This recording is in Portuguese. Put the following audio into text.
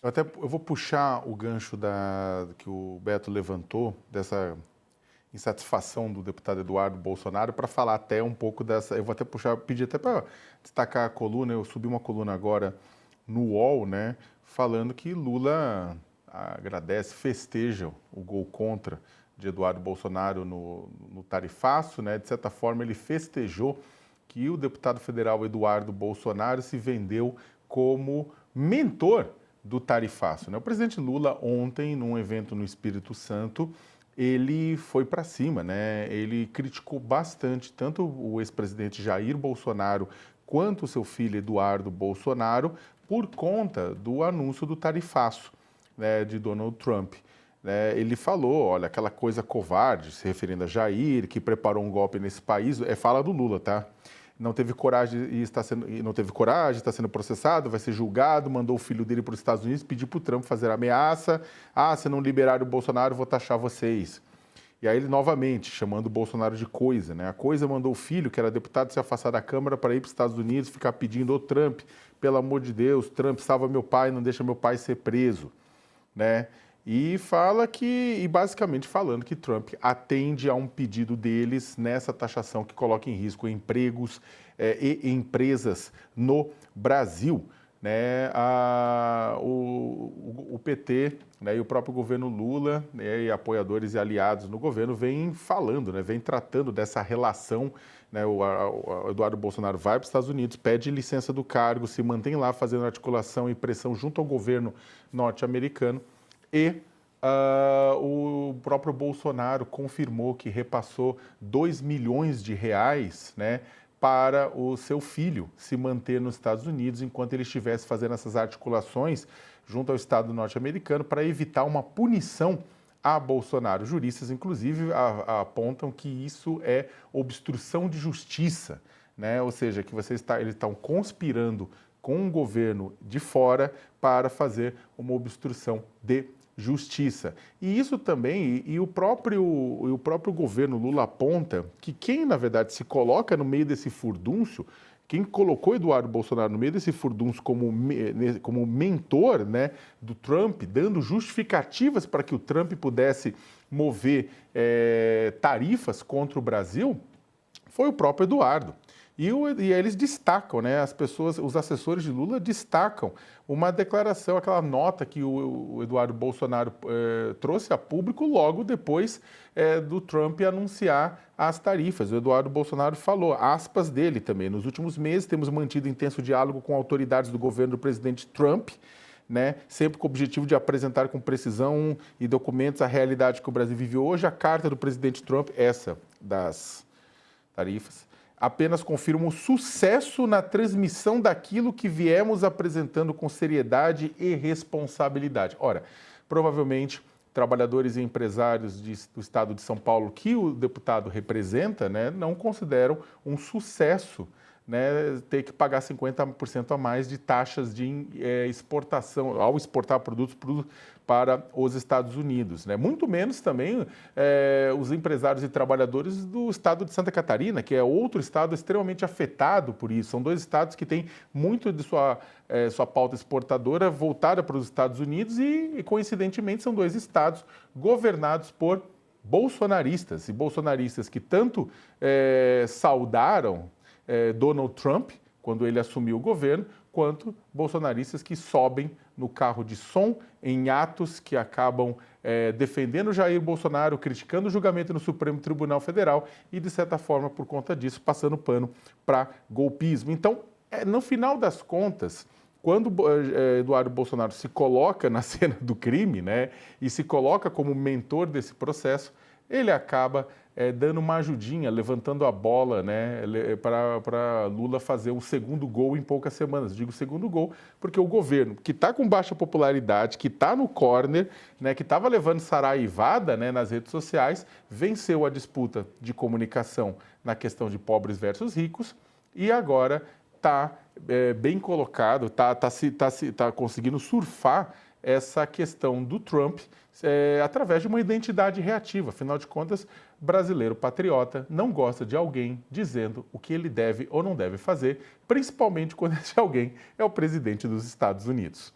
Eu vou puxar o gancho que o Beto levantou, dessa insatisfação do deputado Eduardo Bolsonaro, para falar até um pouco dessa. Eu vou até puxar, pedir até para destacar a coluna. Eu subi uma coluna agora no UOL, né, falando que Lula agradece, festeja o gol contra de Eduardo Bolsonaro no tarifaço, né? De certa forma, ele festejou que o deputado federal Eduardo Bolsonaro se vendeu como mentor do tarifaço, né? O presidente Lula ontem, num evento no Espírito Santo, ele foi para cima, né? Ele criticou bastante tanto o ex-presidente Jair Bolsonaro quanto o seu filho Eduardo Bolsonaro por conta do anúncio do tarifaço, né, de Donald Trump. Ele falou, olha, aquela coisa covarde, se referindo a Jair, que preparou um golpe nesse país, fala do Lula, tá? Não teve coragem está sendo processado, vai ser julgado, mandou o filho dele para os Estados Unidos, pedir para o Trump fazer ameaça. Ah, se não liberar o Bolsonaro, vou taxar vocês. E aí ele novamente, chamando o Bolsonaro de coisa, né? A coisa mandou o filho, que era deputado, se afastar da Câmara para ir para os Estados Unidos, ficar pedindo, ô Trump, pelo amor de Deus, Trump, salva meu pai, não deixa meu pai ser preso, né? E basicamente falando que Trump atende a um pedido deles nessa taxação que coloca em risco empregos e empresas no Brasil. Né? O PT, né, e o próprio governo Lula, né, e apoiadores e aliados no governo vêm falando, né, vêm tratando dessa relação. Né, o Eduardo Bolsonaro vai para os Estados Unidos, pede licença do cargo, se mantém lá fazendo articulação e pressão junto ao governo norte-americano. O próprio Bolsonaro confirmou que repassou 2 milhões de reais, né, para o seu filho se manter nos Estados Unidos enquanto ele estivesse fazendo essas articulações junto ao Estado norte-americano para evitar uma punição a Bolsonaro. Juristas, inclusive, apontam que isso é obstrução de justiça, né? Ou seja, que eles estão conspirando com um governo de fora para fazer uma obstrução de justiça. E isso também, o próprio governo Lula aponta que quem, na verdade, se coloca no meio desse furdúncio, quem colocou Eduardo Bolsonaro no meio desse furdúncio como mentor, né, do Trump, dando justificativas para que o Trump pudesse mover tarifas contra o Brasil, foi o próprio Eduardo. E eles destacam, né? Os assessores de Lula destacam uma declaração, aquela nota que o Eduardo Bolsonaro trouxe a público logo depois do Trump anunciar as tarifas. O Eduardo Bolsonaro falou, aspas dele também, nos últimos meses temos mantido intenso diálogo com autoridades do governo do presidente Trump, né, sempre com o objetivo de apresentar com precisão e documentos a realidade que o Brasil vive hoje. A carta do presidente Trump, essa das tarifas, apenas confirma o sucesso na transmissão daquilo que viemos apresentando com seriedade e responsabilidade. Ora, provavelmente, trabalhadores e empresários do estado de São Paulo que o deputado representa, né, não consideram um sucesso, né, ter que pagar 50% a mais de taxas de exportação, ao exportar produtos para os Estados Unidos. Né? Muito menos também os empresários e trabalhadores do estado de Santa Catarina, que é outro estado extremamente afetado por isso. São dois estados que têm muito de sua pauta exportadora voltada para os Estados Unidos e, coincidentemente, são dois estados governados por bolsonaristas, e bolsonaristas que tanto saudaram Donald Trump, quando ele assumiu o governo, quanto bolsonaristas que sobem no carro de som em atos que acabam defendendo Jair Bolsonaro, criticando o julgamento no Supremo Tribunal Federal e, de certa forma, por conta disso, passando pano para golpismo. Então, no final das contas, quando Eduardo Bolsonaro se coloca na cena do crime, né, e se coloca como mentor desse processo, ele acaba dando uma ajudinha, levantando a bola, né, para Lula fazer o segundo gol em poucas semanas. Digo segundo gol porque o governo, que está com baixa popularidade, que está no corner, né, que estava levando saraivada, né, nas redes sociais, venceu a disputa de comunicação na questão de pobres versus ricos e agora está bem colocado, está conseguindo surfar essa questão do Trump através de uma identidade reativa. Afinal de contas, brasileiro patriota não gosta de alguém dizendo o que ele deve ou não deve fazer, principalmente quando esse alguém é o presidente dos Estados Unidos.